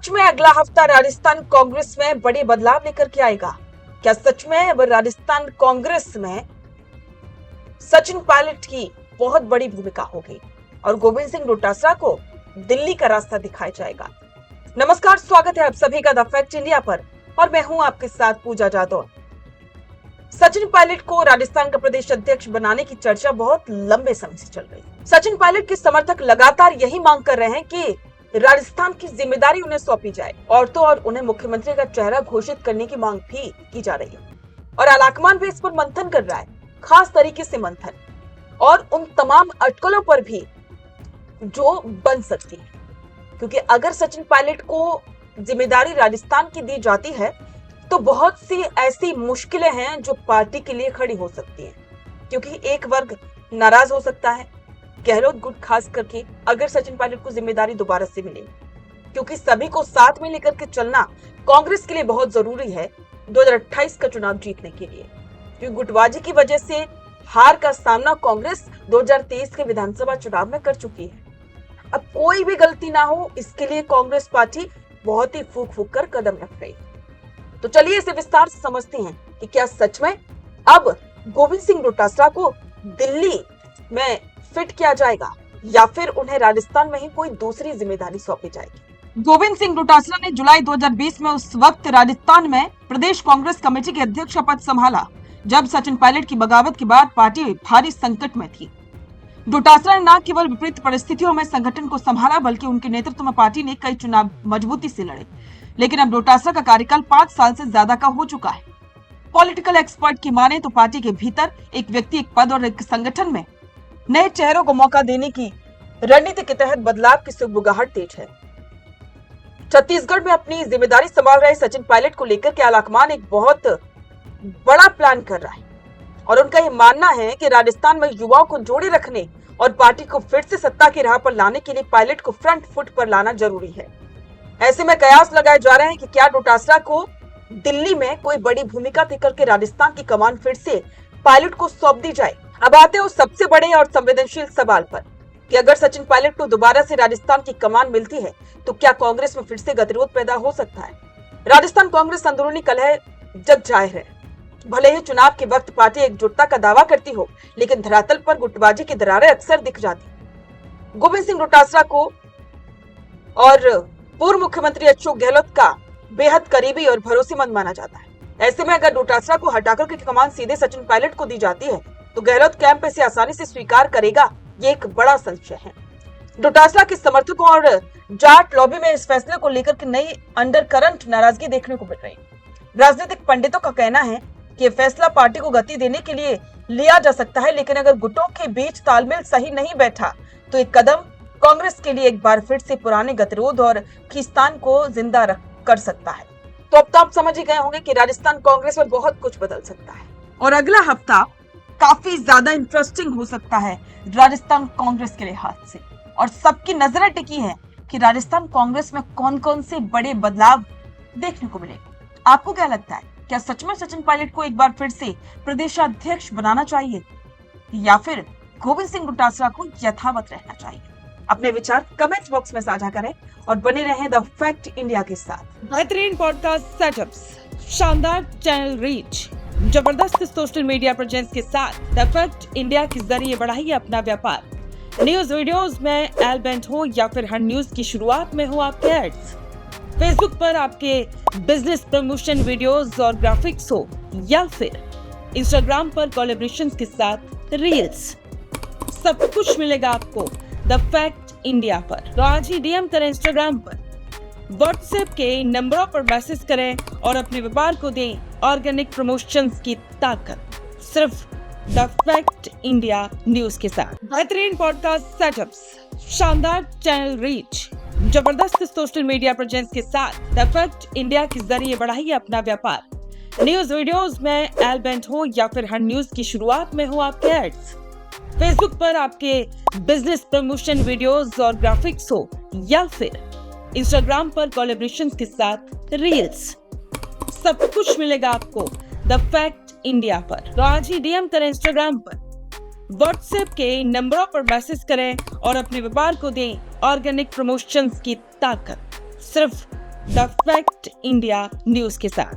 सच में अगला हफ्ता राजस्थान कांग्रेस में बड़े बदलाव लेकर के आएगा? क्या सच में अब राजस्थान कांग्रेस में सचिन पायलट की बहुत बड़ी भूमिका होगी और गोविंद सिंह डोटासरा को दिल्ली का रास्ता दिखाया जाएगा? नमस्कार, स्वागत है आप सभी का द फैक्ट इंडिया पर और मैं हूं आपके साथ पूजा जादव। सचिन पायलट को राजस्थान का प्रदेश अध्यक्ष बनाने की चर्चा बहुत लंबे समय से चल रही है। सचिन पायलट के समर्थक लगातार यही मांग कर रहे हैं कि राजस्थान की जिम्मेदारी उन्हें सौंपी जाए और तो और उन्हें मुख्यमंत्री का चेहरा घोषित करने की मांग भी की जा रही है। और आलाकमान भी इस पर मंथन कर रहा है, खास तरीके से मंथन, और उन तमाम अटकलों पर भी जो बन सकती है। क्योंकि अगर सचिन पायलट को जिम्मेदारी राजस्थान की दी जाती है तो बहुत सी ऐसी मुश्किलें हैं जो पार्टी के लिए खड़ी हो सकती हैं। क्योंकि एक वर्ग नाराज हो सकता है, गहलोत गुट खास करके, अगर सचिन पायलट को जिम्मेदारी दोबारा से मिले, क्योंकि सभी को साथ में लेकर के चलना कांग्रेस के लिए बहुत जरूरी है 2028 का चुनाव जीतने के लिए। क्योंकि गुटबाजी की वजह से हार का सामना कांग्रेस 2023 के विधानसभा चुनाव में कर चुकी है। अब कोई भी गलती ना हो, इसके लिए कांग्रेस पार्टी बहुत ही फूक फूक कर कदम रख रही है। तो चलिए इसे विस्तार से समझते हैं कि क्या सच में अब गोविंद सिंह डोटासरा को दिल्ली में फिट किया जाएगा या फिर उन्हें राजस्थान में ही कोई दूसरी जिम्मेदारी सौंपी जाएगी। गोविंद सिंह डोटासरा ने जुलाई 2020 में उस वक्त राजस्थान में प्रदेश कांग्रेस कमेटी के अध्यक्ष पद संभाला जब सचिन पायलट की बगावत के बाद पार्टी भारी संकट में थी। डोटासरा ने न केवल विपरीत परिस्थितियों में संगठन को संभाला बल्कि उनके नेतृत्व में पार्टी ने कई चुनाव मजबूती से लड़े। लेकिन अब डोटासरा का कार्यकाल 5 साल से ज्यादा का हो चुका है। पॉलिटिकल एक्सपर्ट की माने तो पार्टी के भीतर एक व्यक्ति, एक पद और एक संगठन में नए चेहरों को मौका देने की रणनीति के तहत बदलाव की सुगबुगाहट तेज है। छत्तीसगढ़ में अपनी जिम्मेदारी संभाल रहे सचिन पायलट को लेकर के आलाकमान एक बहुत बड़ा प्लान कर रहा है और उनका यह मानना है कि राजस्थान में युवाओं को जोड़े रखने और पार्टी को फिर से सत्ता की राह पर लाने के लिए पायलट को फ्रंट फुट पर लाना जरूरी है। ऐसे में कयास लगाए जा रहे हैं कि क्या डोटासरा को दिल्ली में कोई बड़ी भूमिका देकर के राजस्थान की कमान फिर से पायलट को सौंप दी जाए। अब आते हैं उस सबसे बड़े और संवेदनशील सवाल पर कि अगर सचिन पायलट को दोबारा से राजस्थान की कमान मिलती है तो क्या कांग्रेस में फिर से गतिरोध पैदा हो सकता है। राजस्थान कांग्रेस अंदरूनी कलह जग जाहिर है। भले ही चुनाव के वक्त पार्टी एकजुटता का दावा करती हो, लेकिन धरातल पर गुटबाजी की दरारें अक्सर दिख जाती। गोविंद सिंह डोटासरा को और पूर्व मुख्यमंत्री अशोक गहलोत का बेहद करीबी और भरोसेमंद माना जाता है। ऐसे में अगर डोटासरा को हटाकर के कमान सीधे सचिन पायलट को दी जाती है तो गहलोत कैंप इसे आसानी से स्वीकार करेगा, ये एक बड़ा संशय है। डोटासरा के समर्थकों और जाट लॉबी में इस फैसले को लेकर के नई अंडरकरंट नाराजगी देखने को मिल रही है। राजनीतिक पंडितों का कहना है कि यह फैसला पार्टी को गति देने के लिए लिया जा सकता है, लेकिन अगर गुटों के बीच तालमेल सही नहीं बैठा तो एक कदम कांग्रेस के लिए एक बार फिर से पुराने गतिरोध और खींचतान को जिंदा कर सकता है। तो अब तो आप समझ ही गए होंगे कि राजस्थान कांग्रेस में बहुत कुछ बदल सकता है और अगला हफ्ता काफी ज्यादा इंटरेस्टिंग हो सकता है राजस्थान कांग्रेस के लिहाज से। और सबकी नजरें टिकी है कि राजस्थान कांग्रेस में कौन कौन से बड़े बदलाव देखने को मिलेंगे। आपको क्या लगता है, क्या सच में सचिन पायलट को एक बार फिर से प्रदेशाध्यक्ष बनाना चाहिए या फिर गोविंद सिंह डोटासरा को यथावत रहना चाहिए? अपने विचार कमेंट बॉक्स में साझा करें और बने रहें द फैक्ट इंडिया के साथ। बेहतरीन पॉडकास्ट सेटअप्स, शानदार चैनल रीच, जबरदस्त सोशल मीडिया प्रेजेंस के साथ द फैक्ट इंडिया के जरिए बढ़ाइए अपना व्यापार। न्यूज वीडियोस में एल बेंट हो या फिर हर न्यूज की शुरुआत में हो आपके एड्स। फेसबुक पर आपके बिजनेस प्रमोशन वीडियोस और ग्राफिक्स हो या फिर इंस्टाग्राम पर कोलैबोरेशंस के साथ रील्स, सब कुछ मिलेगा आपको द फैक्ट इंडिया पर। तो आज ही डीएम करें इंस्टाग्राम पर, व्हाट्सएप के नंबरों पर मैसेज करें और अपने व्यापार को दें ऑर्गेनिक प्रमोशंस की ताकत, सिर्फ द फैक्ट इंडिया न्यूज के साथ। बेहतरीन पॉडकास्ट सेटअप्स, शानदार चैनल रीच, जबरदस्त सोशल मीडिया प्रेजेंस के साथ द फैक्ट इंडिया के जरिए बढ़ाइए अपना व्यापार। न्यूज वीडियोस में एल बेंट हो या फिर हर न्यूज की शुरुआत में हो आपके एड्स। फेसबुक पर आपके बिजनेस प्रमोशन वीडियोस और ग्राफिक्स हो या फिर इंस्टाग्राम पर कोलैबोरेशंस के साथ रील्स, सब कुछ मिलेगा आपको द फैक्ट इंडिया पर। तो आज ही डीएम करें इंस्टाग्राम पर, व्हाट्सएप के नंबरों पर मैसेज करें और अपने व्यापार को दें ऑर्गेनिक प्रमोशंस की ताकत, सिर्फ द फैक्ट इंडिया न्यूज के साथ।